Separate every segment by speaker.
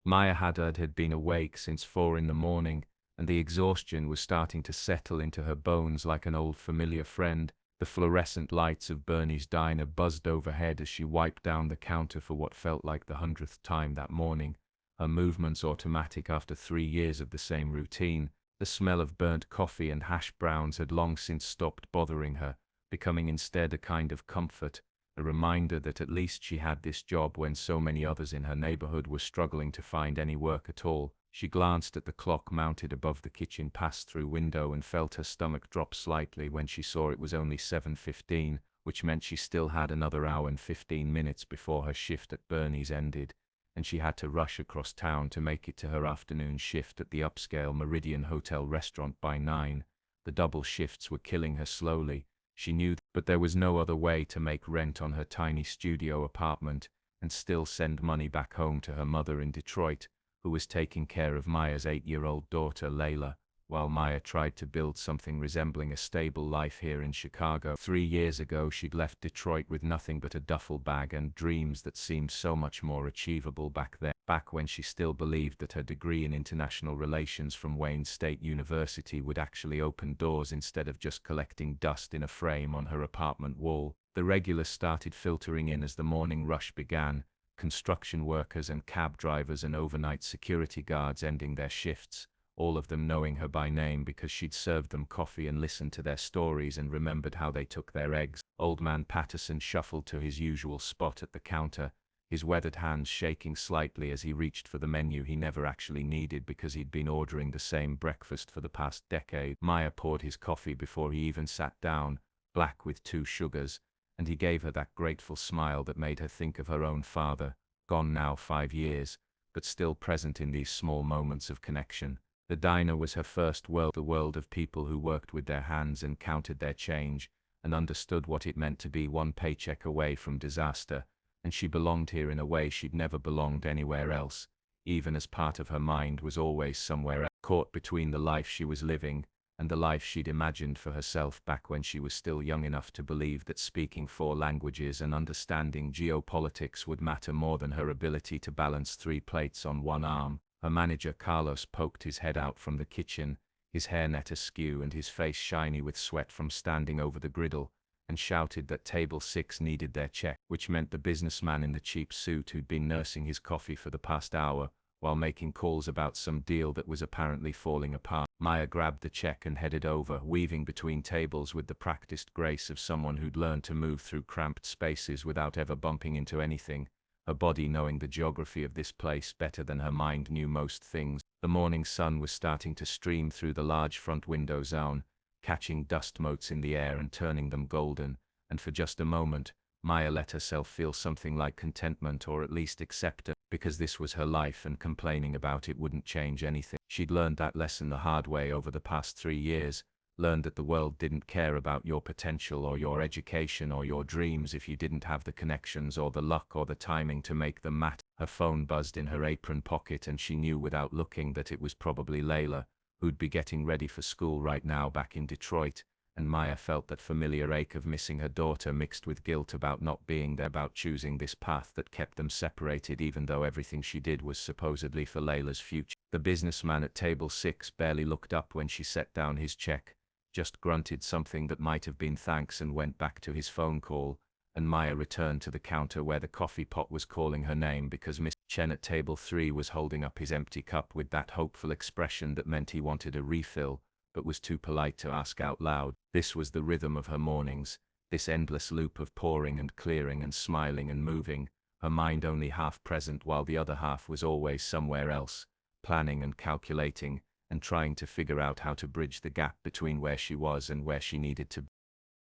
Speaker 1: Maya Haddad had been awake since 4 in the morning, and the exhaustion was starting to settle into her bones like an old familiar friend. The fluorescent lights of Bernie's diner buzzed overhead as she wiped down the counter for what felt like the 100th time that morning, her movements automatic after 3 years of the same routine. The smell of burnt coffee and hash browns had long since stopped bothering her, becoming instead a kind of comfort, a reminder that at least she had this job when so many others in her neighborhood were struggling to find any work at all. She glanced at the clock mounted above the kitchen pass-through window and felt her stomach drop slightly when she saw it was only 7:15, which meant she still had another hour and 15 minutes before her shift at Bernie's ended, and she had to rush across town to make it to her afternoon shift at the upscale Meridian Hotel restaurant by 9. The double shifts were killing her slowly, she knew, but there was no other way to make rent on her tiny studio apartment and still send money back home to her mother in Detroit, who was taking care of Maya's 8-year-old daughter Layla, while Maya tried to build something resembling a stable life here in Chicago. 3 years ago she'd left Detroit with nothing but a duffel bag and dreams that seemed so much more achievable back then, back when she still believed that her degree in international relations from Wayne State University would actually open doors instead of just collecting dust in a frame on her apartment wall. The regulars started filtering in as the morning rush began, construction workers and cab drivers and overnight security guards ending their shifts, all of them knowing her by name because she'd served them coffee and listened to their stories and remembered how they took their eggs. Old man Patterson shuffled to his usual spot at the counter, his weathered hands shaking slightly as he reached for the menu he never actually needed because he'd been ordering the same breakfast for the past decade. Maya poured his coffee before he even sat down, black with 2 sugars, and he gave her that grateful smile that made her think of her own father, gone now 5 years, but still present in these small moments of connection. The diner was her first world, the world of people who worked with their hands and counted their change, and understood what it meant to be one paycheck away from disaster, and she belonged here in a way she'd never belonged anywhere else, even as part of her mind was always somewhere else, caught between the life she was living and the life she'd imagined for herself back when she was still young enough to believe that speaking 4 languages and understanding geopolitics would matter more than her ability to balance 3 plates on one arm. Her manager Carlos poked his head out from the kitchen, his hairnet askew and his face shiny with sweat from standing over the griddle, and shouted that table 6 needed their check, which meant the businessman in the cheap suit who'd been nursing his coffee for the past hour, while making calls about some deal that was apparently falling apart. Maya grabbed the check and headed over, weaving between tables with the practiced grace of someone who'd learned to move through cramped spaces without ever bumping into anything, her body knowing the geography of this place better than her mind knew most things. The morning sun was starting to stream through the large front window zone, catching dust motes in the air and turning them golden, and for just a moment, Maya let herself feel something like contentment, or at least acceptance, because this was her life and complaining about it wouldn't change anything. She'd learned that lesson the hard way over the past 3 years, learned that the world didn't care about your potential or your education or your dreams if you didn't have the connections or the luck or the timing to make them matter. Her phone buzzed in her apron pocket and she knew without looking that it was probably Layla, who'd be getting ready for school right now back in Detroit, and Maya felt that familiar ache of missing her daughter mixed with guilt about not being there, about choosing this path that kept them separated even though everything she did was supposedly for Layla's future. The businessman at table 6 barely looked up when she set down his check, just grunted something that might have been thanks and went back to his phone call, and Maya returned to the counter where the coffee pot was calling her name because Mr. Chen at table 3 was holding up his empty cup with that hopeful expression that meant he wanted a refill, but was too polite to ask out loud. This was the rhythm of her mornings, this endless loop of pouring and clearing and smiling and moving, her mind only half present while the other half was always somewhere else, planning and calculating, and trying to figure out how to bridge the gap between where she was and where she needed to be.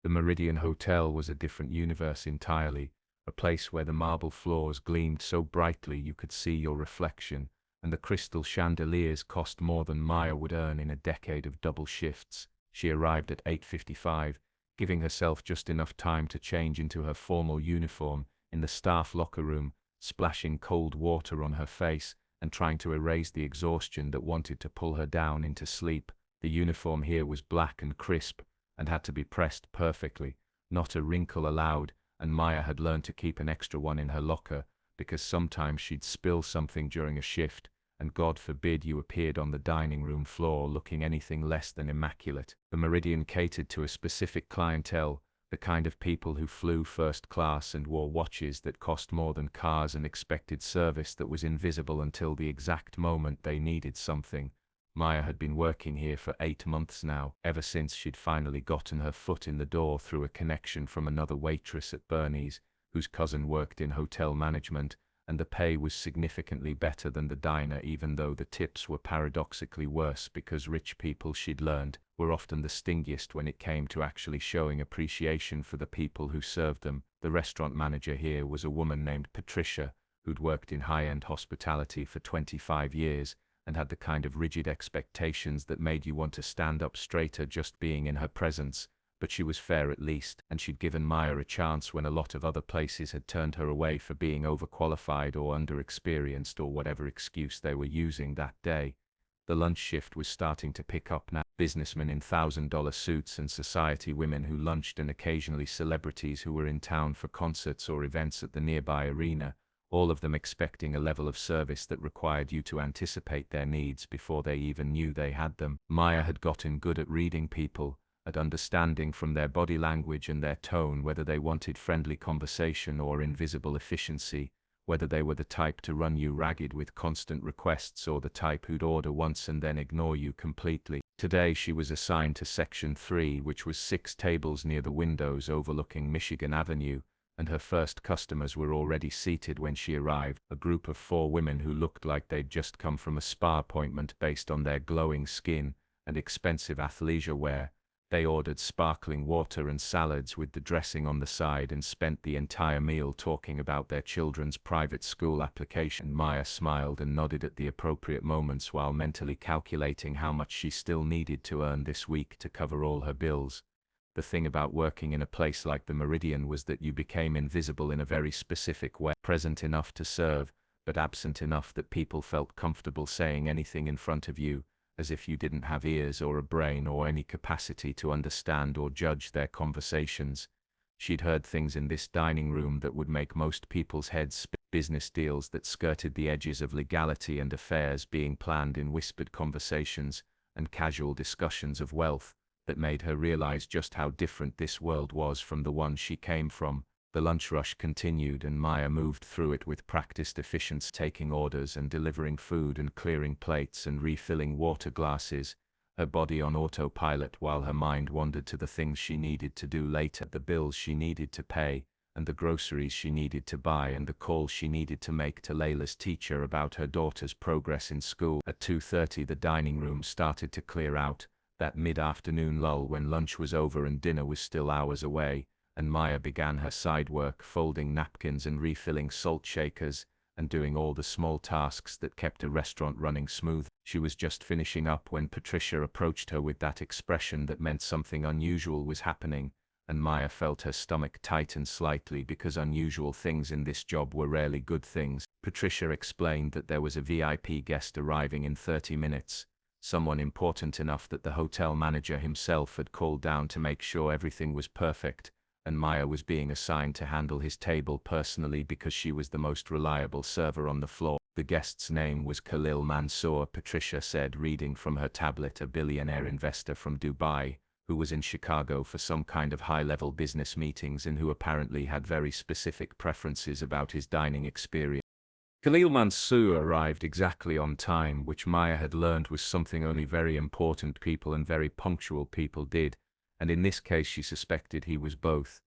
Speaker 1: The Meridian Hotel was a different universe entirely, a place where the marble floors gleamed so brightly you could see your reflection, and the crystal chandeliers cost more than Maya would earn in a decade of double shifts. She arrived at 8:55, giving herself just enough time to change into her formal uniform in the staff locker room, splashing cold water on her face and trying to erase the exhaustion that wanted to pull her down into sleep. The uniform here was black and crisp and had to be pressed perfectly, not a wrinkle allowed, and Maya had learned to keep an extra one in her locker, because sometimes she'd spill something during a shift, and God forbid you appeared on the dining room floor looking anything less than immaculate. The Meridian catered to a specific clientele, the kind of people who flew first class and wore watches that cost more than cars and expected service that was invisible until the exact moment they needed something. Maya had been working here for 8 months now, ever since she'd finally gotten her foot in the door through a connection from another waitress at Bernie's, whose cousin worked in hotel management, and the pay was significantly better than the diner, even though the tips were paradoxically worse because rich people, she'd learned, were often the stingiest when it came to actually showing appreciation for the people who served them. The restaurant manager here was a woman named Patricia, who'd worked in high-end hospitality for 25 years, and had the kind of rigid expectations that made you want to stand up straighter just being in her presence. But she was fair at least, and she'd given Maya a chance when a lot of other places had turned her away for being overqualified or underexperienced or whatever excuse they were using that day. The lunch shift was starting to pick up now. Businessmen in $1,000 suits and society women who lunched, and occasionally celebrities who were in town for concerts or events at the nearby arena, all of them expecting a level of service that required you to anticipate their needs before they even knew they had them. Maya had gotten good at reading people, at understanding from their body language and their tone whether they wanted friendly conversation or invisible efficiency, whether they were the type to run you ragged with constant requests or the type who'd order once and then ignore you completely. Today she was assigned to Section 3, which was 6 tables near the windows overlooking Michigan Avenue, and her first customers were already seated when she arrived, a group of 4 women who looked like they'd just come from a spa appointment based on their glowing skin and expensive athleisure wear. They ordered sparkling water and salads with the dressing on the side and spent the entire meal talking about their children's private school application. Maya smiled and nodded at the appropriate moments while mentally calculating how much she still needed to earn this week to cover all her bills. The thing about working in a place like the Meridian was that you became invisible in a very specific way, present enough to serve, but absent enough that people felt comfortable saying anything in front of you, as if you didn't have ears or a brain or any capacity to understand or judge their conversations. She'd heard things in this dining room that would make most people's heads spin. Business deals that skirted the edges of legality and affairs being planned in whispered conversations, and casual discussions of wealth that made her realize just how different this world was from the one she came from. The lunch rush continued, and Maya moved through it with practiced efficiency, taking orders and delivering food and clearing plates and refilling water glasses, her body on autopilot while her mind wandered to the things she needed to do later, the bills she needed to pay, and the groceries she needed to buy, and the call she needed to make to Layla's teacher about her daughter's progress in school. At 2:30 the dining room started to clear out, that mid-afternoon lull when lunch was over and dinner was still hours away, and Maya began her side work, folding napkins and refilling salt shakers, and doing all the small tasks that kept a restaurant running smooth. She was just finishing up when Patricia approached her with that expression that meant something unusual was happening, and Maya felt her stomach tighten slightly because unusual things in this job were rarely good things. Patricia explained that there was a VIP guest arriving in 30 minutes, someone important enough that the hotel manager himself had called down to make sure everything was perfect, and Maya was being assigned to handle his table personally because she was the most reliable server on the floor. The guest's name was Khalil Mansour, Patricia said, reading from her tablet, a billionaire investor from Dubai, who was in Chicago for some kind of high-level business meetings and who apparently had very specific preferences about his dining experience. Khalil Mansour arrived exactly on time, which Maya had learned was something only very important people and very punctual people did, and in this case she suspected he was both.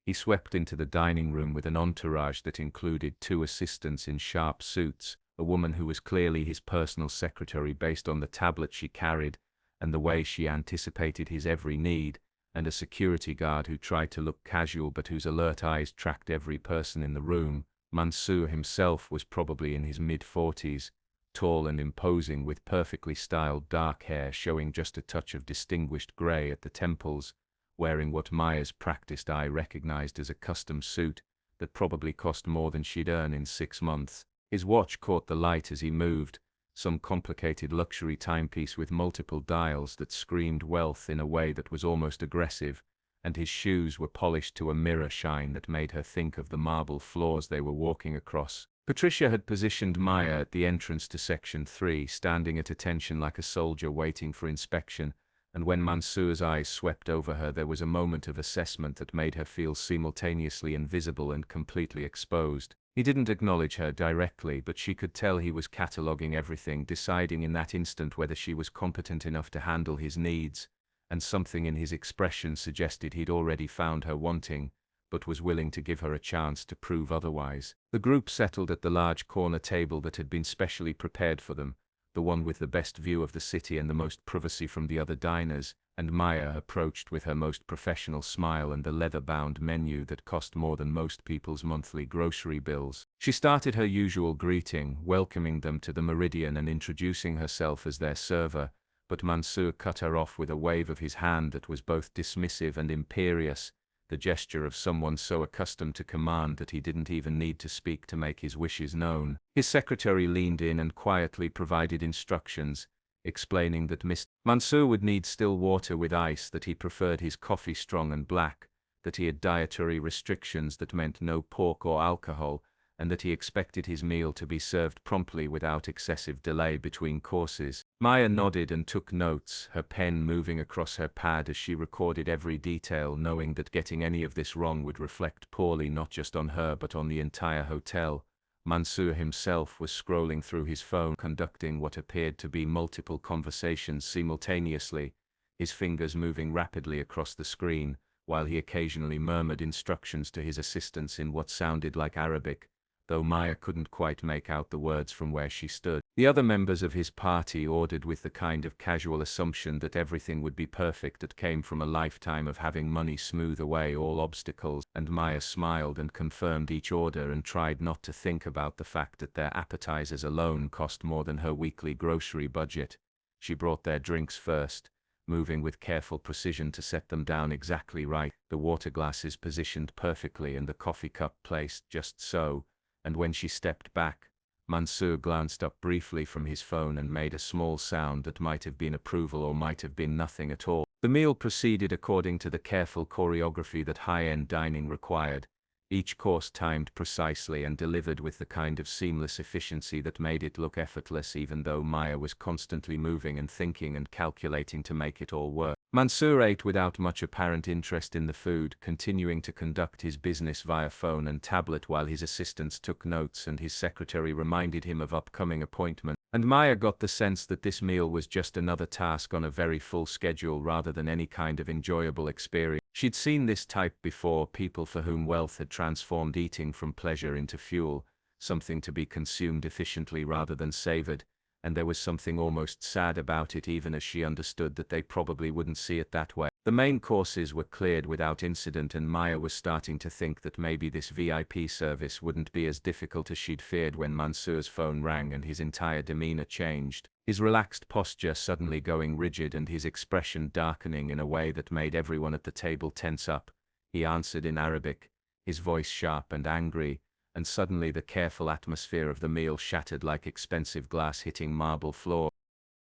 Speaker 1: He swept into the dining room with an entourage that included 2 assistants in sharp suits, a woman who was clearly his personal secretary based on the tablet she carried and the way she anticipated his every need, and a security guard who tried to look casual but whose alert eyes tracked every person in the room. Mansour himself was probably in his mid-40s, tall and imposing with perfectly styled dark hair showing just a touch of distinguished grey at the temples, wearing what Maya's practiced eye recognized as a custom suit that probably cost more than she'd earn in 6 months. His watch caught the light as he moved, some complicated luxury timepiece with multiple dials that screamed wealth in a way that was almost aggressive, and his shoes were polished to a mirror shine that made her think of the marble floors they were walking across. Patricia had positioned Maya at the entrance to Section 3, standing at attention like a soldier waiting for inspection, and when Mansour's eyes swept over her there was a moment of assessment that made her feel simultaneously invisible and completely exposed. He didn't acknowledge her directly, but she could tell he was cataloguing everything, deciding in that instant whether she was competent enough to handle his needs, and something in his expression suggested he'd already found her wanting, but was willing to give her a chance to prove otherwise. The group settled at the large corner table that had been specially prepared for them, the one with the best view of the city and the most privacy from the other diners, and Maya approached with her most professional smile and the leather-bound menu that cost more than most people's monthly grocery bills. She started her usual greeting, welcoming them to the Meridian and introducing herself as their server, but Mansour cut her off with a wave of his hand that was both dismissive and imperious, the gesture of someone so accustomed to command that he didn't even need to speak to make his wishes known. His secretary leaned in and quietly provided instructions, explaining that Mr. Mansour would need still water with ice, that he preferred his coffee strong and black, that he had dietary restrictions that meant no pork or alcohol, and that he expected his meal to be served promptly without excessive delay between courses. Maya nodded and took notes, her pen moving across her pad as she recorded every detail, knowing that getting any of this wrong would reflect poorly not just on her but on the entire hotel. Mansour himself was scrolling through his phone, conducting what appeared to be multiple conversations simultaneously, his fingers moving rapidly across the screen, while he occasionally murmured instructions to his assistants in what sounded like Arabic, though Maya couldn't quite make out the words from where she stood. The other members of his party ordered with the kind of casual assumption that everything would be perfect that came from a lifetime of having money smooth away all obstacles, and Maya smiled and confirmed each order and tried not to think about the fact that their appetizers alone cost more than her weekly grocery budget. She brought their drinks first, moving with careful precision to set them down exactly right, the water glasses positioned perfectly and the coffee cup placed just so, and when she stepped back, Mansour glanced up briefly from his phone and made a small sound that might have been approval or might have been nothing at all. The meal proceeded according to the careful choreography that high-end dining required, each course timed precisely and delivered with the kind of seamless efficiency that made it look effortless, even though Maya was constantly moving and thinking and calculating to make it all work. Mansour ate without much apparent interest in the food, continuing to conduct his business via phone and tablet while his assistants took notes and his secretary reminded him of upcoming appointments. And Maya got the sense that this meal was just another task on a very full schedule rather than any kind of enjoyable experience. She'd seen this type before, people for whom wealth had transformed eating from pleasure into fuel, something to be consumed efficiently rather than savored, and there was something almost sad about it, even as she understood that they probably wouldn't see it that way. The main courses were cleared without incident, and Maya was starting to think that maybe this VIP service wouldn't be as difficult as she'd feared when Mansour's phone rang and his entire demeanor changed, his relaxed posture suddenly going rigid and his expression darkening in a way that made everyone at the table tense up. He answered in Arabic, his voice sharp and angry, and suddenly the careful atmosphere of the meal shattered like expensive glass hitting marble floor.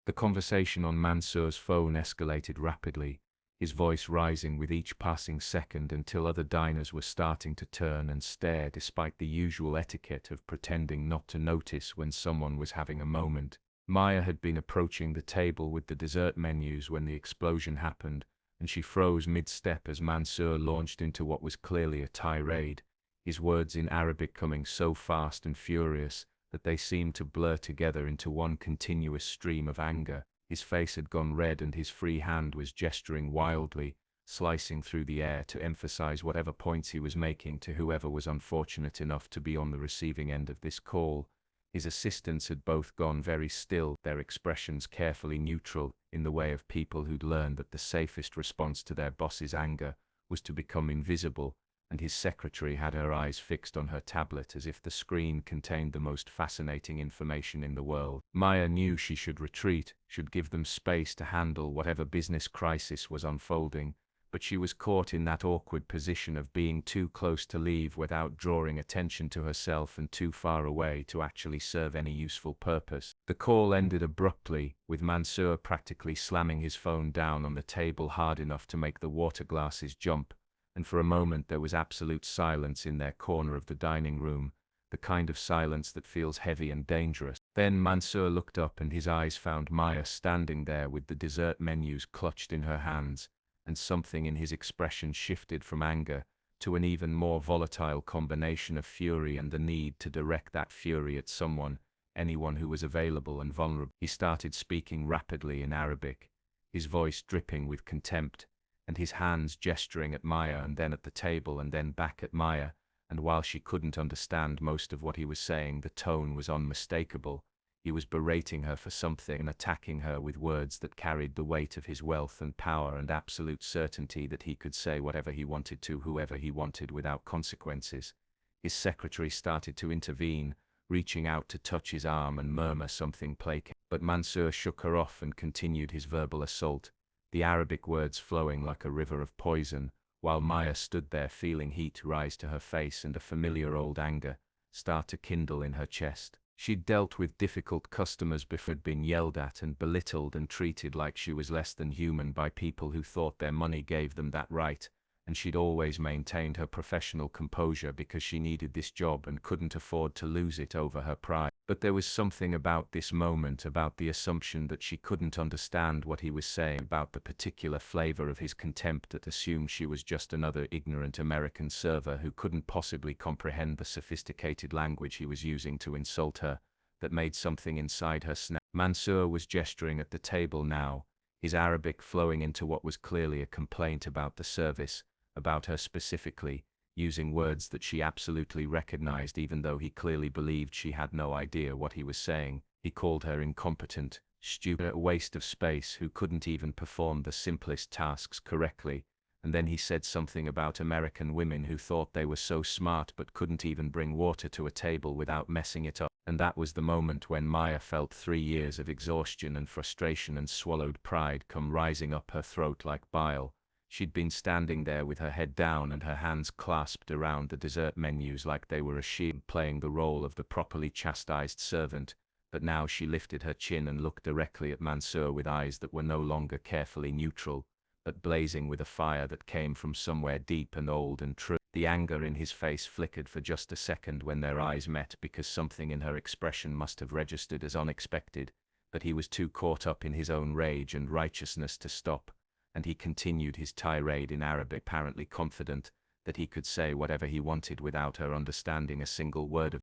Speaker 1: The conversation on Mansour's phone escalated rapidly, his voice rising with each passing second until other diners were starting to turn and stare despite the usual etiquette of pretending not to notice when someone was having a moment. Maya had been approaching the table with the dessert menus when the explosion happened, and she froze mid-step as Mansour launched into what was clearly a tirade, his words in Arabic coming so fast and furious that they seemed to blur together into one continuous stream of anger. His face had gone red and his free hand was gesturing wildly, slicing through the air to emphasize whatever points he was making to whoever was unfortunate enough to be on the receiving end of this call. His assistants had both gone very still, their expressions carefully neutral, in the way of people who'd learned that the safest response to their boss's anger was to become invisible, and his secretary had her eyes fixed on her tablet as if the screen contained the most fascinating information in the world. Maya knew she should retreat, should give them space to handle whatever business crisis was unfolding, but she was caught in that awkward position of being too close to leave without drawing attention to herself and too far away to actually serve any useful purpose. The call ended abruptly, with Mansour practically slamming his phone down on the table hard enough to make the water glasses jump, and for a moment there was absolute silence in their corner of the dining room, the kind of silence that feels heavy and dangerous. Then Mansour looked up and his eyes found Maya standing there with the dessert menus clutched in her hands, and something in his expression shifted from anger to an even more volatile combination of fury and the need to direct that fury at someone, anyone who was available and vulnerable. He started speaking rapidly in Arabic, his voice dripping with contempt, and his hands gesturing at Maya and then at the table and then back at Maya, and while she couldn't understand most of what he was saying, the tone was unmistakable. He was berating her for something and attacking her with words that carried the weight of his wealth and power and absolute certainty that he could say whatever he wanted to whoever he wanted without consequences. His secretary started to intervene, reaching out to touch his arm and murmur something placating. But Mansour shook her off and continued his verbal assault, the Arabic words flowing like a river of poison, while Maya stood there feeling heat rise to her face and a familiar old anger start to kindle in her chest. She'd dealt with difficult customers before, had been yelled at and belittled and treated like she was less than human by people who thought their money gave them that right, and she'd always maintained her professional composure because she needed this job and couldn't afford to lose it over her pride. But there was something about this moment, about the assumption that she couldn't understand what he was saying, about the particular flavor of his contempt that assumed she was just another ignorant American server who couldn't possibly comprehend the sophisticated language he was using to insult her, that made something inside her snap. Mansour was gesturing at the table now, his Arabic flowing into what was clearly a complaint about the service, about her specifically, using words that she absolutely recognized even though he clearly believed she had no idea what he was saying. He called her incompetent, stupid, a waste of space who couldn't even perform the simplest tasks correctly, and then he said something about American women who thought they were so smart but couldn't even bring water to a table without messing it up. And that was the moment when Maya felt 3 years of exhaustion and frustration and swallowed pride come rising up her throat like bile. She'd been standing there with her head down and her hands clasped around the dessert menus like they were a shield, playing the role of the properly chastised servant, but now she lifted her chin and looked directly at Mansour with eyes that were no longer carefully neutral, but blazing with a fire that came from somewhere deep and old and true. The anger in his face flickered for just a second when their eyes met because something in her expression must have registered as unexpected, but he was too caught up in his own rage and righteousness to stop, and he continued his tirade in Arabic, apparently confident that he could say whatever he wanted without her understanding a single word of it.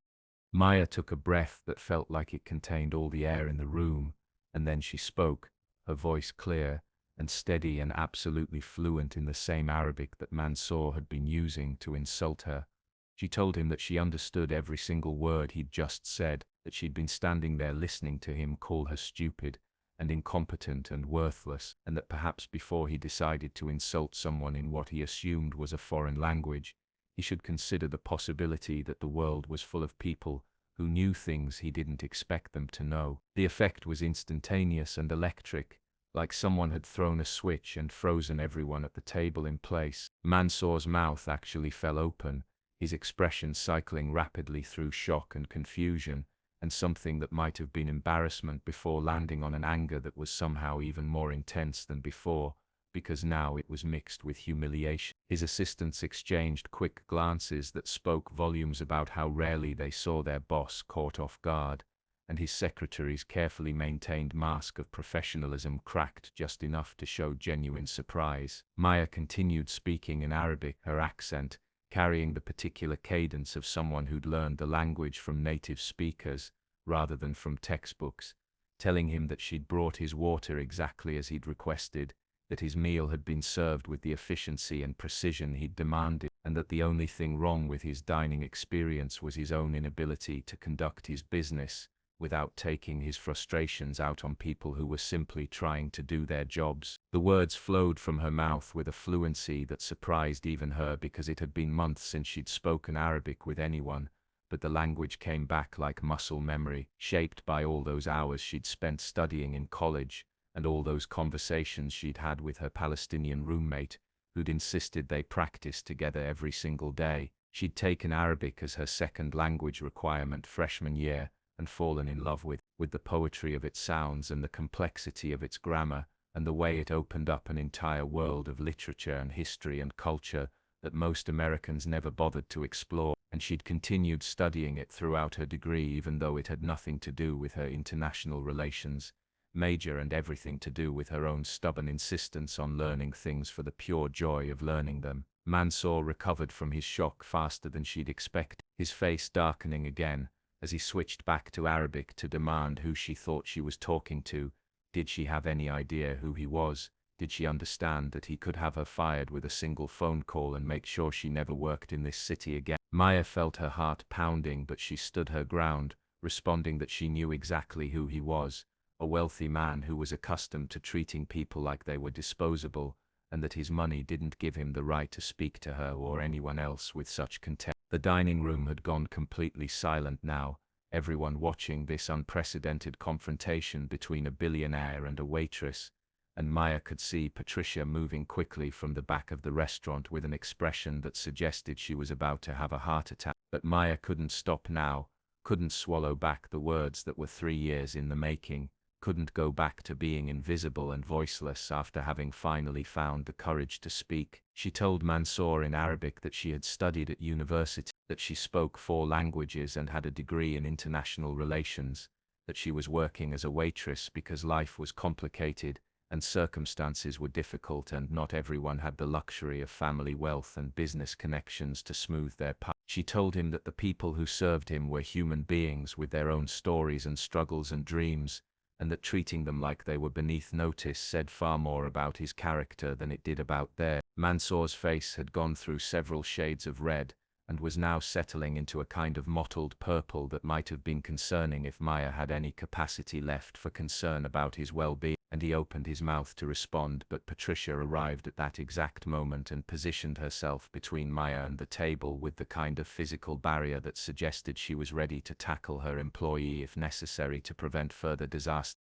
Speaker 1: Maya took a breath that felt like it contained all the air in the room, and then she spoke, her voice clear and steady and absolutely fluent in the same Arabic that Mansour had been using to insult her. She told him that she understood every single word he'd just said, that she'd been standing there listening to him call her stupid and incompetent and worthless, and that perhaps before he decided to insult someone in what he assumed was a foreign language, he should consider the possibility that the world was full of people who knew things he didn't expect them to know. The effect was instantaneous and electric, like someone had thrown a switch and frozen everyone at the table in place. Mansour's mouth actually fell open, his expression cycling rapidly through shock and confusion, and something that might have been embarrassment before landing on an anger that was somehow even more intense than before, because now it was mixed with humiliation. His assistants exchanged quick glances that spoke volumes about how rarely they saw their boss caught off guard, and his secretary's carefully maintained mask of professionalism cracked just enough to show genuine surprise. Maya continued speaking in Arabic, her accent carrying the particular cadence of someone who'd learned the language from native speakers rather than from textbooks, telling him that she'd brought his water exactly as he'd requested, that his meal had been served with the efficiency and precision he'd demanded, and that the only thing wrong with his dining experience was his own inability to conduct his business without taking his frustrations out on people who were simply trying to do their jobs. The words flowed from her mouth with a fluency that surprised even her because it had been months since she'd spoken Arabic with anyone, but the language came back like muscle memory, shaped by all those hours she'd spent studying in college and all those conversations she'd had with her Palestinian roommate, who'd insisted they practice together every single day. She'd taken Arabic as her second language requirement freshman year, and fallen in love with the poetry of its sounds and the complexity of its grammar, and the way it opened up an entire world of literature and history and culture that most Americans never bothered to explore, and she'd continued studying it throughout her degree even though it had nothing to do with her international relations major and everything to do with her own stubborn insistence on learning things for the pure joy of learning them. Mansour recovered from his shock faster than she'd expected, his face darkening again as he switched back to Arabic to demand who she thought she was talking to. Did she have any idea who he was? Did she understand that he could have her fired with a single phone call and make sure she never worked in this city again? Maya felt her heart pounding, but she stood her ground, responding that she knew exactly who he was, a wealthy man who was accustomed to treating people like they were disposable, and that his money didn't give him the right to speak to her or anyone else with such contempt. The dining room had gone completely silent now, everyone watching this unprecedented confrontation between a billionaire and a waitress, and Maya could see Patricia moving quickly from the back of the restaurant with an expression that suggested she was about to have a heart attack. But Maya couldn't stop now, couldn't swallow back the words that were 3 years in the making, couldn't go back to being invisible and voiceless after having finally found the courage to speak. She told Mansour in Arabic that she had studied at university, that she spoke 4 languages and had a degree in international relations, that she was working as a waitress because life was complicated and circumstances were difficult and not everyone had the luxury of family wealth and business connections to smooth their path. She told him that the people who served him were human beings with their own stories and struggles and dreams, and that treating them like they were beneath notice said far more about his character than it did about theirs. Mansour's face had gone through several shades of red, and was now settling into a kind of mottled purple that might have been concerning if Maya had any capacity left for concern about his well-being, and he opened his mouth to respond, but Patricia arrived at that exact moment and positioned herself between Maya and the table with the kind of physical barrier that suggested she was ready to tackle her employee if necessary to prevent further disaster.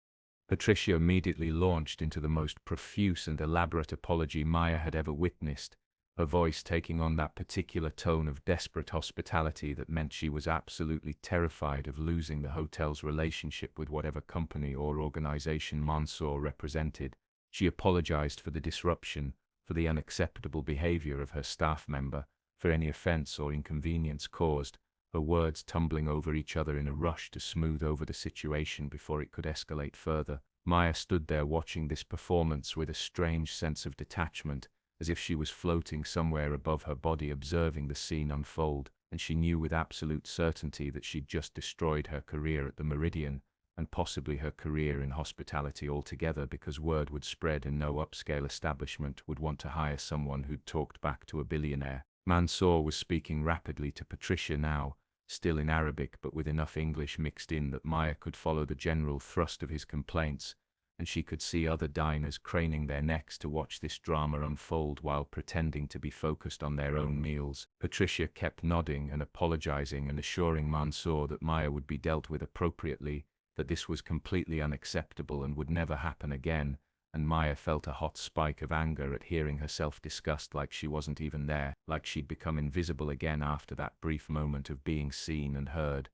Speaker 1: Patricia immediately launched into the most profuse and elaborate apology Maya had ever witnessed, her voice taking on that particular tone of desperate hospitality that meant she was absolutely terrified of losing the hotel's relationship with whatever company or organization Mansour represented. She apologized for the disruption, for the unacceptable behavior of her staff member, for any offense or inconvenience caused, her words tumbling over each other in a rush to smooth over the situation before it could escalate further. Maya stood there watching this performance with a strange sense of detachment, as if she was floating somewhere above her body observing the scene unfold, and she knew with absolute certainty that she'd just destroyed her career at the Meridian, and possibly her career in hospitality altogether, because word would spread and no upscale establishment would want to hire someone who'd talked back to a billionaire. Mansour was speaking rapidly to Patricia now, still in Arabic but with enough English mixed in that Maya could follow the general thrust of his complaints, and she could see other diners craning their necks to watch this drama unfold while pretending to be focused on their own meals. Patricia kept nodding and apologizing and assuring Mansour that Maya would be dealt with appropriately, that this was completely unacceptable and would never happen again, and Maya felt a hot spike of anger at hearing herself discussed like she wasn't even there, like she'd become invisible again after that brief moment of being seen and heard.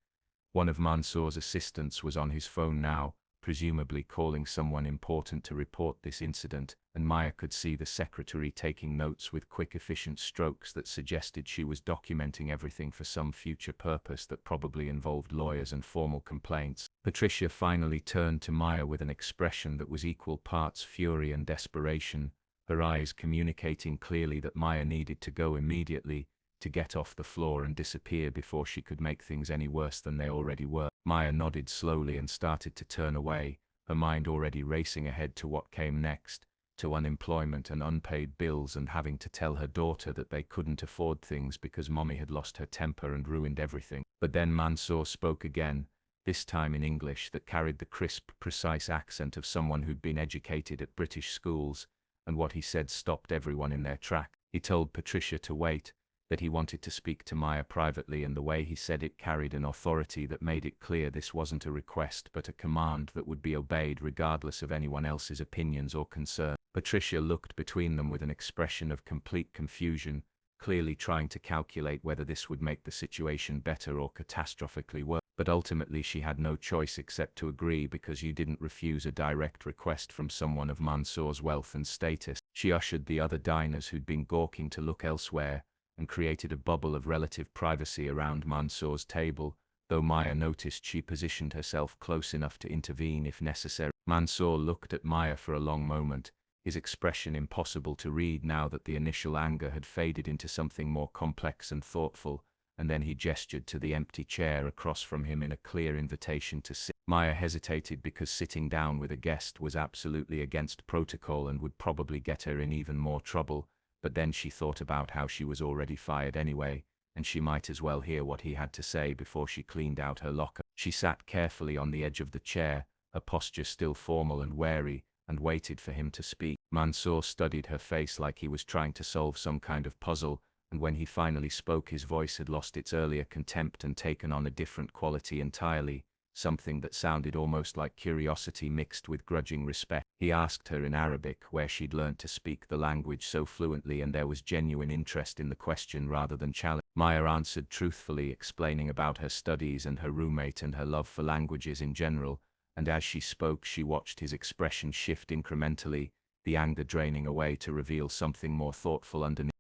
Speaker 1: One of Mansour's assistants was on his phone now, presumably calling someone important to report this incident, and Maya could see the secretary taking notes with quick, efficient strokes that suggested she was documenting everything for some future purpose that probably involved lawyers and formal complaints. Patricia finally turned to Maya with an expression that was equal parts fury and desperation, her eyes communicating clearly that Maya needed to go immediately, to get off the floor and disappear before she could make things any worse than they already were. Maya nodded slowly and started to turn away, her mind already racing ahead to what came next, to unemployment and unpaid bills and having to tell her daughter that they couldn't afford things because Mommy had lost her temper and ruined everything. But then Mansour spoke again, this time in English that carried the crisp, precise accent of someone who'd been educated at British schools, and what he said stopped everyone in their track. He told Patricia to wait, that he wanted to speak to Maya privately, and the way he said it carried an authority that made it clear this wasn't a request but a command that would be obeyed regardless of anyone else's opinions or concern. Patricia looked between them with an expression of complete confusion, clearly trying to calculate whether this would make the situation better or catastrophically worse. But ultimately she had no choice except to agree, because you didn't refuse a direct request from someone of Mansour's wealth and status. She ushered the other diners who'd been gawking to look elsewhere, and created a bubble of relative privacy around Mansour's table, though Maya noticed she positioned herself close enough to intervene if necessary. Mansour looked at Maya for a long moment, his expression impossible to read now that the initial anger had faded into something more complex and thoughtful, and then he gestured to the empty chair across from him in a clear invitation to sit. Maya hesitated because sitting down with a guest was absolutely against protocol and would probably get her in even more trouble, but then she thought about how she was already fired anyway, and she might as well hear what he had to say before she cleaned out her locker. She sat carefully on the edge of the chair, her posture still formal and wary, and waited for him to speak. Mansour studied her face like he was trying to solve some kind of puzzle, and when he finally spoke his voice had lost its earlier contempt and taken on a different quality entirely, something that sounded almost like curiosity mixed with grudging respect. He asked her in Arabic where she'd learnt to speak the language so fluently, and there was genuine interest in the question rather than challenge. Maya answered truthfully, explaining about her studies and her roommate and her love for languages in general, and as she spoke she watched his expression shift incrementally, the anger draining away to reveal something more thoughtful underneath.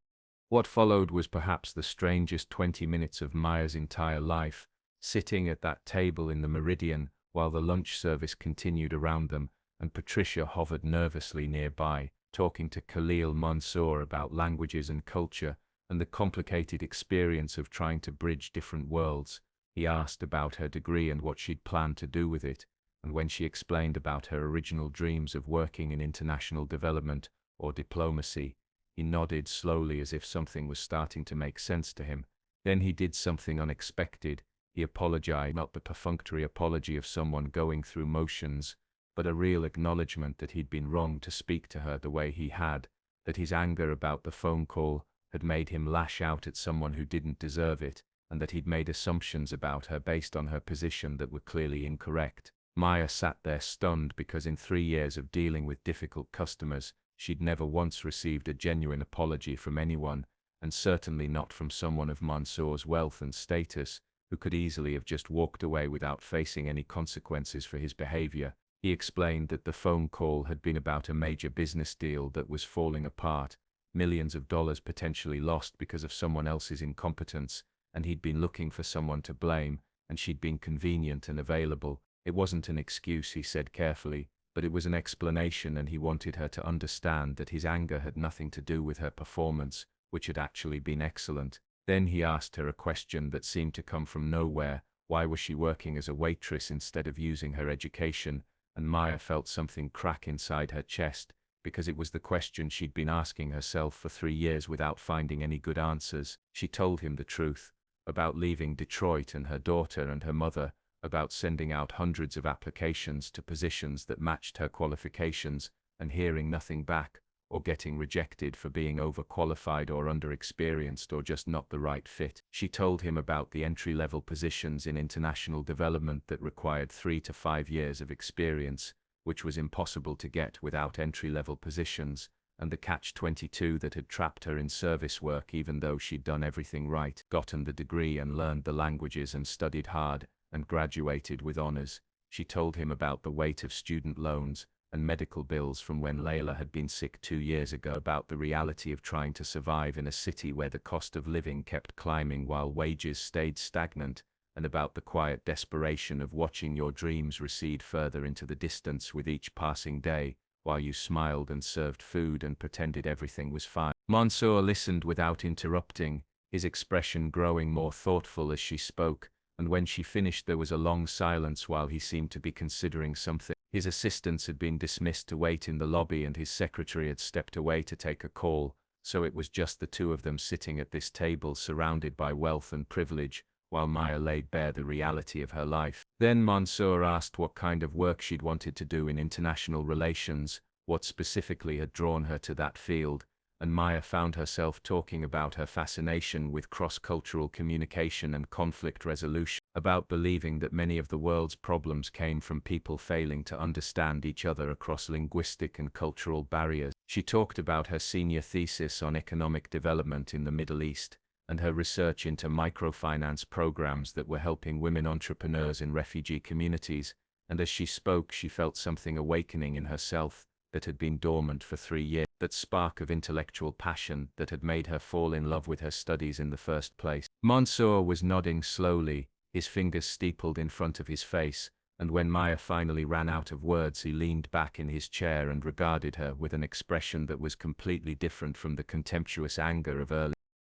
Speaker 1: What followed was perhaps the strangest 20 minutes of Maya's entire life, sitting at that table in the Meridian while the lunch service continued around them, and Patricia hovered nervously nearby, talking to Khalil Mansour about languages and culture, and the complicated experience of trying to bridge different worlds. He asked about her degree and what she'd planned to do with it, and when she explained about her original dreams of working in international development or diplomacy, he nodded slowly as if something was starting to make sense to him. Then he did something unexpected. He apologized, not the perfunctory apology of someone going through motions, but a real acknowledgement that he'd been wrong to speak to her the way he had, that his anger about the phone call had made him lash out at someone who didn't deserve it, and that he'd made assumptions about her based on her position that were clearly incorrect. Maya sat there stunned because in 3 years of dealing with difficult customers, she'd never once received a genuine apology from anyone, and certainly not from someone of Mansour's wealth and status, who could easily have just walked away without facing any consequences for his behavior. He explained that the phone call had been about a major business deal that was falling apart, millions of dollars potentially lost because of someone else's incompetence, and he'd been looking for someone to blame, and she'd been convenient and available. It wasn't an excuse, he said carefully, but it was an explanation, and he wanted her to understand that his anger had nothing to do with her performance, which had actually been excellent. Then he asked her a question that seemed to come from nowhere. Why was she working as a waitress instead of using her education? And Maya felt something crack inside her chest, because it was the question she'd been asking herself for 3 years without finding any good answers. She told him the truth, about leaving Detroit and her daughter and her mother, about sending out hundreds of applications to positions that matched her qualifications, and hearing nothing back, or getting rejected for being overqualified or underexperienced or just not the right fit. She told him about the entry-level positions in international development that required 3 to 5 years of experience, which was impossible to get without entry-level positions, and the catch-22 that had trapped her in service work even though she'd done everything right, gotten the degree and learned the languages and studied hard, and graduated with honors. She told him about the weight of student loans and medical bills from when Layla had been sick 2 years ago, about the reality of trying to survive in a city where the cost of living kept climbing while wages stayed stagnant, and about the quiet desperation of watching your dreams recede further into the distance with each passing day, while you smiled and served food and pretended everything was fine. Mansour listened without interrupting, his expression growing more thoughtful as she spoke, and when she finished there was a long silence while he seemed to be considering something. His assistants had been dismissed to wait in the lobby and his secretary had stepped away to take a call, so it was just the two of them sitting at this table surrounded by wealth and privilege, while Maya laid bare the reality of her life. Then Mansour asked what kind of work she'd wanted to do in international relations, what specifically had drawn her to that field, and Maya found herself talking about her fascination with cross-cultural communication and conflict resolution, about believing that many of the world's problems came from people failing to understand each other across linguistic and cultural barriers. She talked about her senior thesis on economic development in the Middle East, and her research into microfinance programs that were helping women entrepreneurs in refugee communities, and as she spoke she felt something awakening in herself, that had been dormant for 3 years, that spark of intellectual passion that had made her fall in love with her studies in the first place. Mansour was nodding slowly, his fingers steepled in front of his face, and when Maya finally ran out of words he leaned back in his chair and regarded her with an expression that was completely different from the contemptuous anger of earlier.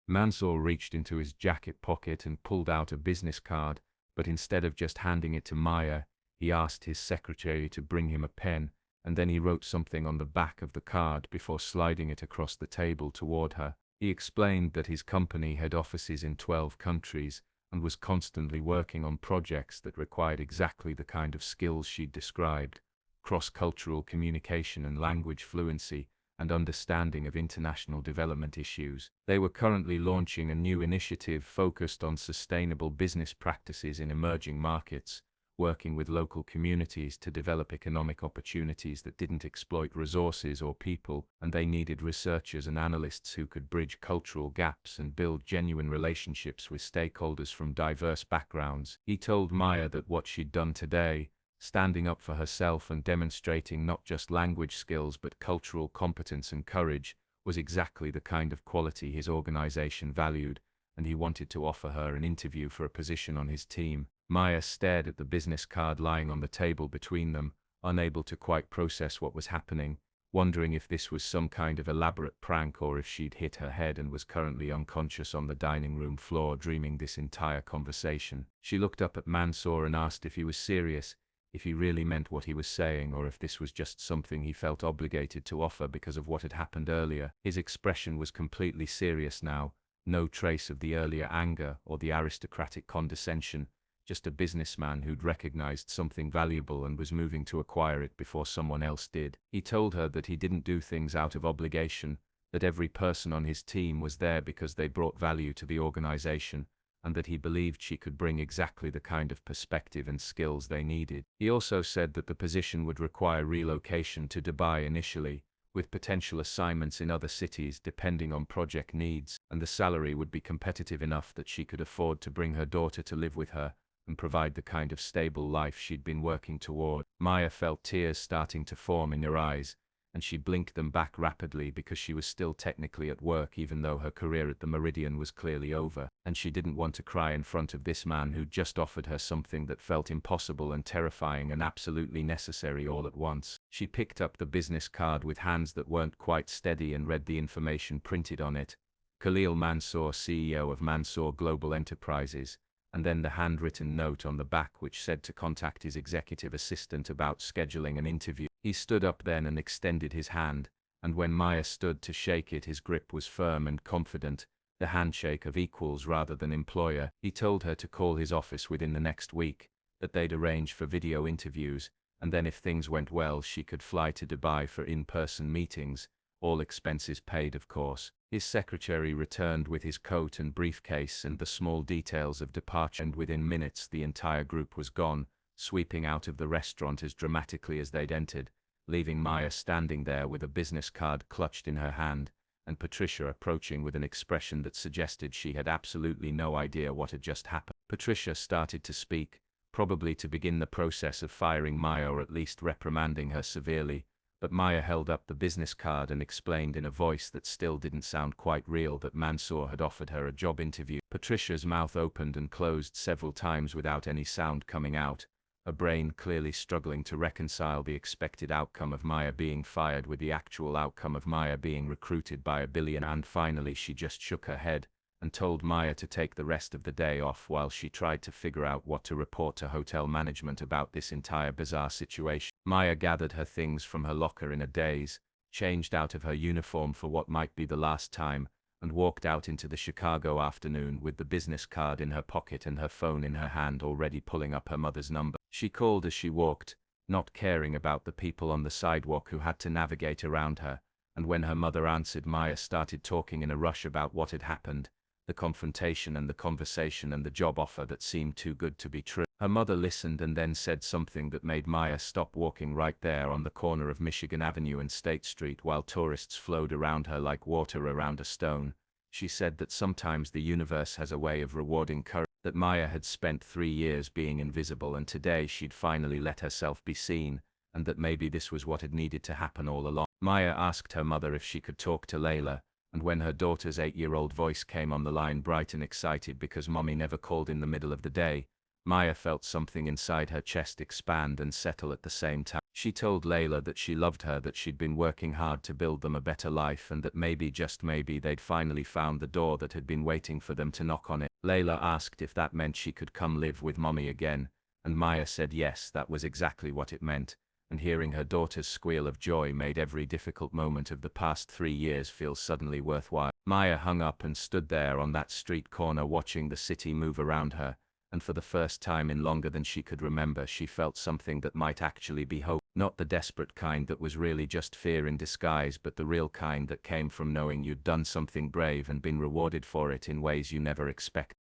Speaker 1: Mansour reached into his jacket pocket and pulled out a business card, but instead of just handing it to Maya, he asked his secretary to bring him a pen, and then he wrote something on the back of the card before sliding it across the table toward her. He explained that his company had offices in 12 countries and was constantly working on projects that required exactly the kind of skills she'd described: cross-cultural communication and language fluency, and understanding of international development issues. They were currently launching a new initiative focused on sustainable business practices in emerging markets, working with local communities to develop economic opportunities that didn't exploit resources or people, and they needed researchers and analysts who could bridge cultural gaps and build genuine relationships with stakeholders from diverse backgrounds. He told Maya that what she'd done today, standing up for herself and demonstrating not just language skills but cultural competence and courage, was exactly the kind of quality his organization valued, and he wanted to offer her an interview for a position on his team. Maya stared at the business card lying on the table between them, unable to quite process what was happening, wondering if this was some kind of elaborate prank or if she'd hit her head and was currently unconscious on the dining room floor dreaming this entire conversation. She looked up at Mansour and asked if he was serious, if he really meant what he was saying, or if this was just something he felt obligated to offer because of what had happened earlier. His expression was completely serious now, no trace of the earlier anger or the aristocratic condescension, just a businessman who'd recognized something valuable and was moving to acquire it before someone else did. He told her that he didn't do things out of obligation, that every person on his team was there because they brought value to the organization, and that he believed she could bring exactly the kind of perspective and skills they needed. He also said that the position would require relocation to Dubai initially, with potential assignments in other cities depending on project needs, and the salary would be competitive enough that she could afford to bring her daughter to live with her and provide the kind of stable life she'd been working toward. Maya felt tears starting to form in her eyes, and she blinked them back rapidly because she was still technically at work even though her career at the Meridian was clearly over, and she didn't want to cry in front of this man who'd just offered her something that felt impossible and terrifying and absolutely necessary all at once. She picked up the business card with hands that weren't quite steady and read the information printed on it: Khalil Mansour, CEO of Mansour Global Enterprises, and then the handwritten note on the back which said to contact his executive assistant about scheduling an interview. He stood up then and extended his hand, and when Maya stood to shake it his grip was firm and confident, the handshake of equals rather than employer. He told her to call his office within the next week, that they'd arrange for video interviews, and then if things went well she could fly to Dubai for in-person meetings, all expenses paid of course. His secretary returned with his coat and briefcase and the small details of departure, and within minutes the entire group was gone, sweeping out of the restaurant as dramatically as they'd entered, leaving Maya standing there with a business card clutched in her hand, and Patricia approaching with an expression that suggested she had absolutely no idea what had just happened. Patricia started to speak, probably to begin the process of firing Maya or at least reprimanding her severely, but Maya held up the business card and explained in a voice that still didn't sound quite real that Mansour had offered her a job interview. Patricia's mouth opened and closed several times without any sound coming out, her brain clearly struggling to reconcile the expected outcome of Maya being fired with the actual outcome of Maya being recruited by a billionaire. And finally she just shook her head and told Maya to take the rest of the day off while she tried to figure out what to report to hotel management about this entire bizarre situation. Maya gathered her things from her locker in a daze, changed out of her uniform for what might be the last time, and walked out into the Chicago afternoon with the business card in her pocket and her phone in her hand, already pulling up her mother's number. She called as she walked, not caring about the people on the sidewalk who had to navigate around her, and when her mother answered, Maya started talking in a rush about what had happened, the confrontation and the conversation and the job offer that seemed too good to be true. Her mother listened and then said something that made Maya stop walking right there on the corner of Michigan Avenue and State Street while tourists flowed around her like water around a stone. She said that sometimes the universe has a way of rewarding courage, that Maya had spent 3 years being invisible and today she'd finally let herself be seen, and that maybe this was what had needed to happen all along. Maya asked her mother if she could talk to Layla, and when her daughter's 8-year-old voice came on the line bright and excited because Mommy never called in the middle of the day, Maya felt something inside her chest expand and settle at the same time. She told Layla that she loved her, that she'd been working hard to build them a better life, and that maybe, just maybe, they'd finally found the door that had been waiting for them to knock on it. Layla asked if that meant she could come live with Mommy again, and Maya said yes, that was exactly what it meant, and hearing her daughter's squeal of joy made every difficult moment of the past 3 years feel suddenly worthwhile. Maya hung up and stood there on that street corner watching the city move around her, and for the first time in longer than she could remember, she felt something that might actually be hope. Not the desperate kind that was really just fear in disguise, but the real kind that came from knowing you'd done something brave and been rewarded for it in ways you never expected.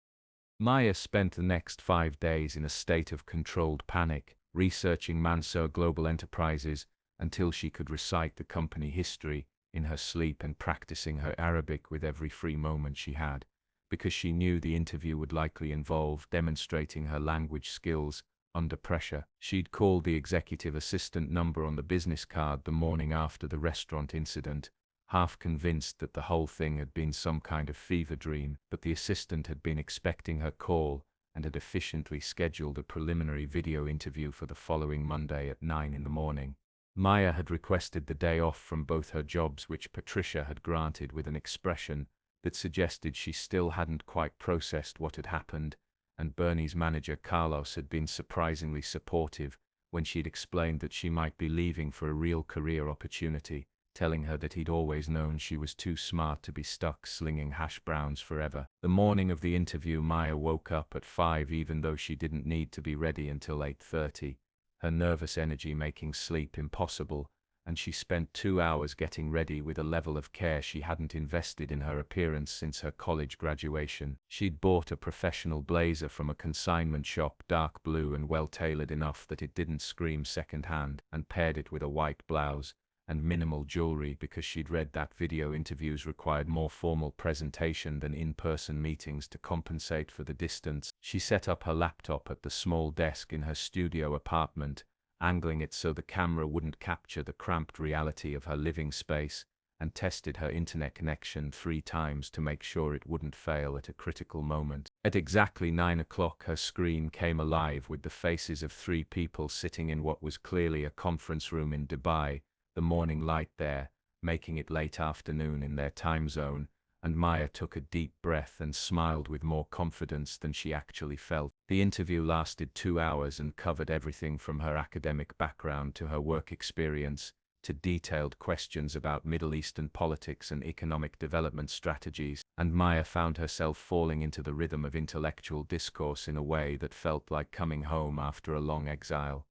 Speaker 1: Maya spent the next 5 days in a state of controlled panic, researching Mansour Global Enterprises until she could recite the company history in her sleep and practicing her Arabic with every free moment she had, because she knew the interview would likely involve demonstrating her language skills under pressure. She'd called the executive assistant number on the business card the morning after the restaurant incident, half convinced that the whole thing had been some kind of fever dream, but the assistant had been expecting her call and had efficiently scheduled a preliminary video interview for the following Monday at 9 in the morning. Maya had requested the day off from both her jobs, which Patricia had granted with an expression that suggested she still hadn't quite processed what had happened, and Bernie's manager Carlos had been surprisingly supportive when she'd explained that she might be leaving for a real career opportunity, telling her that he'd always known she was too smart to be stuck slinging hash browns forever. The morning of the interview, Maya woke up at 5 even though she didn't need to be ready until 8:30, her nervous energy making sleep impossible, and she spent 2 hours getting ready with a level of care she hadn't invested in her appearance since her college graduation. She'd bought a professional blazer from a consignment shop, dark blue and well-tailored enough that it didn't scream second-hand, and paired it with a white blouse and minimal jewelry because she'd read that video interviews required more formal presentation than in-person meetings to compensate for the distance. She set up her laptop at the small desk in her studio apartment, angling it so the camera wouldn't capture the cramped reality of her living space, and tested her internet connection 3 times to make sure it wouldn't fail at a critical moment. At exactly 9 o'clock, her screen came alive with the faces of 3 people sitting in what was clearly a conference room in Dubai, the morning light there making it late afternoon in their time zone, and Maya took a deep breath and smiled with more confidence than she actually felt. The interview lasted 2 hours and covered everything from her academic background to her work experience, to detailed questions about Middle Eastern politics and economic development strategies, and Maya found herself falling into the rhythm of intellectual discourse in a way that felt like coming home after a long exile.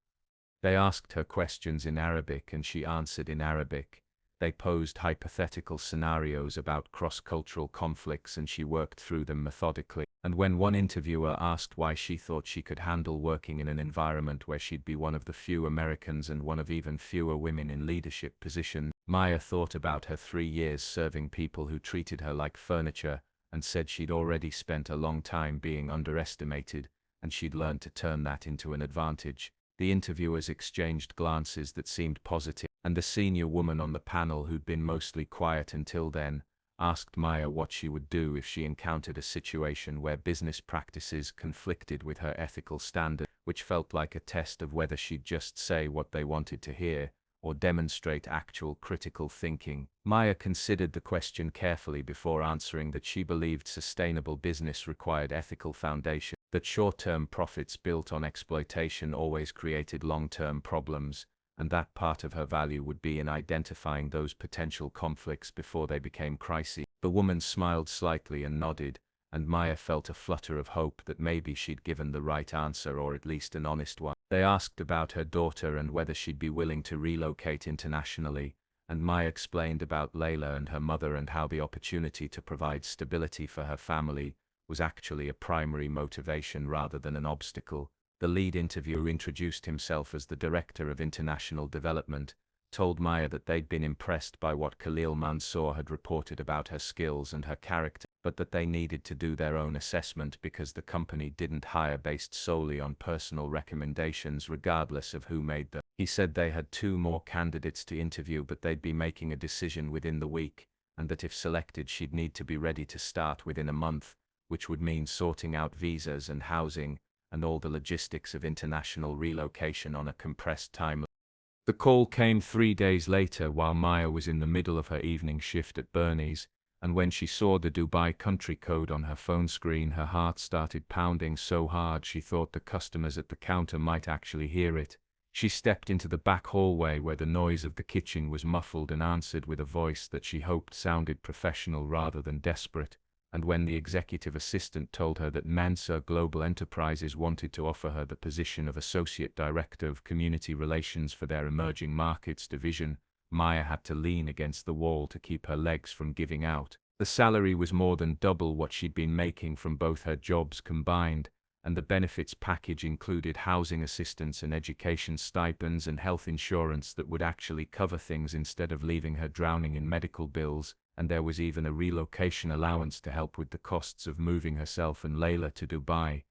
Speaker 1: They asked her questions in Arabic and she answered in Arabic. They posed hypothetical scenarios about cross-cultural conflicts and she worked through them methodically. And when one interviewer asked why she thought she could handle working in an environment where she'd be one of the few Americans and one of even fewer women in leadership positions, Maya thought about her 3 years serving people who treated her like furniture and said she'd already spent a long time being underestimated, and she'd learned to turn that into an advantage. The interviewers exchanged glances that seemed positive, and the senior woman on the panel, who'd been mostly quiet until then, asked Maya what she would do if she encountered a situation where business practices conflicted with her ethical standard, which felt like a test of whether she'd just say what they wanted to hear or demonstrate actual critical thinking. Maya considered the question carefully before answering that she believed sustainable business required ethical foundation, that short-term profits built on exploitation always created long-term problems, and that part of her value would be in identifying those potential conflicts before they became crises. The woman smiled slightly and nodded, and Maya felt a flutter of hope that maybe she'd given the right answer, or at least an honest one. They asked about her daughter and whether she'd be willing to relocate internationally, and Maya explained about Layla and her mother and how the opportunity to provide stability for her family was actually a primary motivation rather than an obstacle. The lead interviewer introduced himself as the Director of International Development, told Maya that they'd been impressed by what Khalil Mansour had reported about her skills and her character, but that they needed to do their own assessment because the company didn't hire based solely on personal recommendations regardless of who made them. He said they had 2 more candidates to interview, but they'd be making a decision within the week, and that if selected she'd need to be ready to start within a month, which would mean sorting out visas and housing, and all the logistics of international relocation on a compressed timeline. The call came 3 days later while Maya was in the middle of her evening shift at Bernie's, and when she saw the Dubai country code on her phone screen, her heart started pounding so hard she thought the customers at the counter might actually hear it. She stepped into the back hallway where the noise of the kitchen was muffled and answered with a voice that she hoped sounded professional rather than desperate. And when the executive assistant told her that Mansour Global Enterprises wanted to offer her the position of Associate Director of Community Relations for their Emerging Markets division, Maya had to lean against the wall to keep her legs from giving out. The salary was more than double what she'd been making from both her jobs combined, and the benefits package included housing assistance and education stipends and health insurance that would actually cover things instead of leaving her drowning in medical bills, and there was even a relocation allowance to help with the costs of moving herself and Layla to Dubai.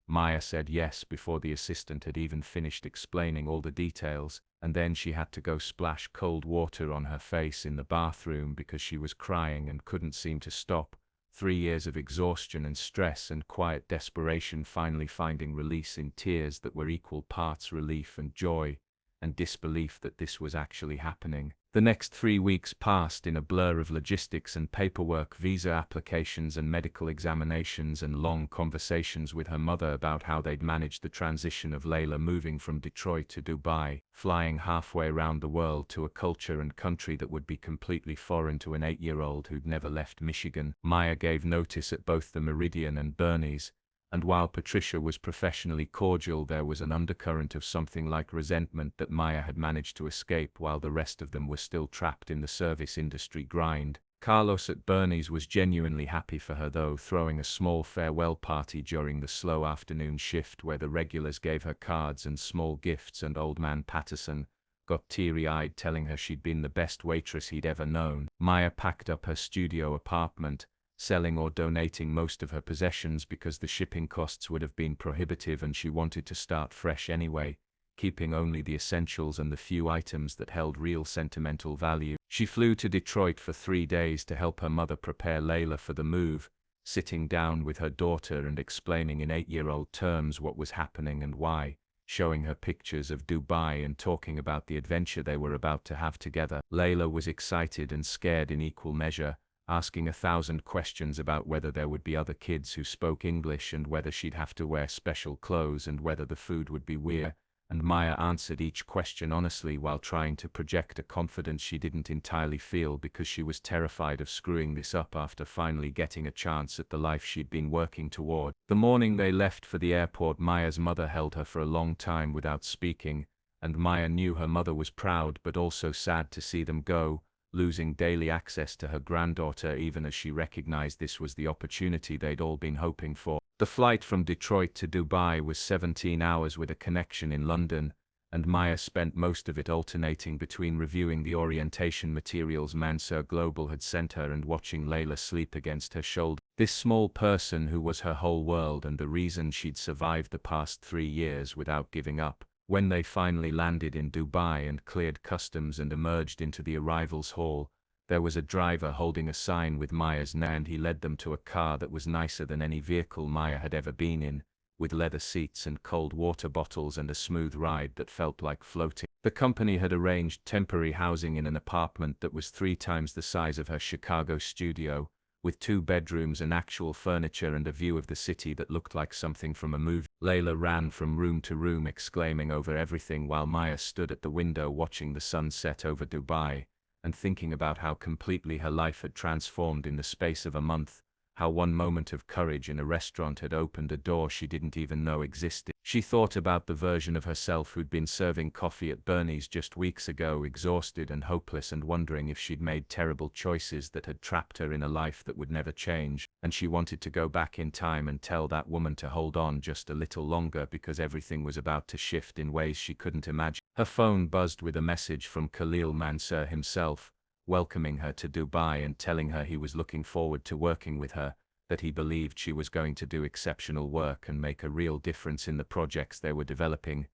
Speaker 1: Maya said yes before the assistant had even finished explaining all the details, and then she had to go splash cold water on her face in the bathroom because she was crying and couldn't seem to stop. 3 years of exhaustion and stress and quiet desperation finally finding release in tears that were equal parts relief and joy, and disbelief that this was actually happening. The next 3 weeks passed in a blur of logistics and paperwork, visa applications and medical examinations, and long conversations with her mother about how they'd managed the transition of Layla moving from Detroit to Dubai, flying halfway around the world to a culture and country that would be completely foreign to an 8-year-old who'd never left Michigan. Maya gave notice at both the Meridian and Bernie's, and while Patricia was professionally cordial, there was an undercurrent of something like resentment that Maya had managed to escape while the rest of them were still trapped in the service industry grind. Carlos at Bernie's was genuinely happy for her though, throwing a small farewell party during the slow afternoon shift where the regulars gave her cards and small gifts, and old man Patterson got teary-eyed telling her she'd been the best waitress he'd ever known. Maya packed up her studio apartment, selling or donating most of her possessions because the shipping costs would have been prohibitive and she wanted to start fresh anyway, keeping only the essentials and the few items that held real sentimental value. She flew to Detroit for 3 days to help her mother prepare Layla for the move, sitting down with her daughter and explaining in 8-year-old terms what was happening and why, showing her pictures of Dubai and talking about the adventure they were about to have together. Layla was excited and scared in equal measure, asking 1,000 questions about whether there would be other kids who spoke English and whether she'd have to wear special clothes and whether the food would be weird, and Maya answered each question honestly while trying to project a confidence she didn't entirely feel because she was terrified of screwing this up after finally getting a chance at the life she'd been working toward. The morning they left for the airport, Maya's mother held her for a long time without speaking, and Maya knew her mother was proud but also sad to see them go, losing daily access to her granddaughter even as she recognized this was the opportunity they'd all been hoping for. The flight from Detroit to Dubai was 17 hours with a connection in London, and Maya spent most of it alternating between reviewing the orientation materials Mansour Global had sent her and watching Layla sleep against her shoulder. This small person who was her whole world and the reason she'd survived the past 3 years without giving up. When they finally landed in Dubai and cleared customs and emerged into the arrivals hall, there was a driver holding a sign with Maya's name, and he led them to a car that was nicer than any vehicle Maya had ever been in, with leather seats and cold water bottles and a smooth ride that felt like floating. The company had arranged temporary housing in an apartment that was 3 times the size of her Chicago studio, with 2 bedrooms and actual furniture and a view of the city that looked like something from a movie. Layla ran from room to room exclaiming over everything while Maya stood at the window watching the sun set over Dubai, and thinking about how completely her life had transformed in the space of a month, how one moment of courage in a restaurant had opened a door she didn't even know existed. She thought about the version of herself who'd been serving coffee at Bernie's just weeks ago, exhausted and hopeless and wondering if she'd made terrible choices that had trapped her in a life that would never change, and she wanted to go back in time and tell that woman to hold on just a little longer because everything was about to shift in ways she couldn't imagine. Her phone buzzed with a message from Khalil Mansour himself, welcoming her to Dubai and telling her he was looking forward to working with her, that he believed she was going to do exceptional work and make a real difference in the projects they were developing.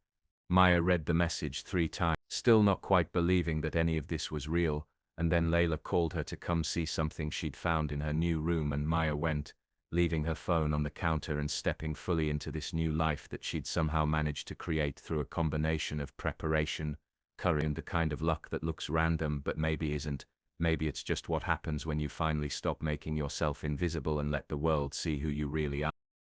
Speaker 1: Maya read the message 3 times, still not quite believing that any of this was real, and then Layla called her to come see something she'd found in her new room, and Maya went, leaving her phone on the counter and stepping fully into this new life that she'd somehow managed to create through a combination of preparation, courage, and the kind of luck that looks random but maybe isn't. Maybe it's just what happens when you finally stop making yourself invisible and let the world see who you really are.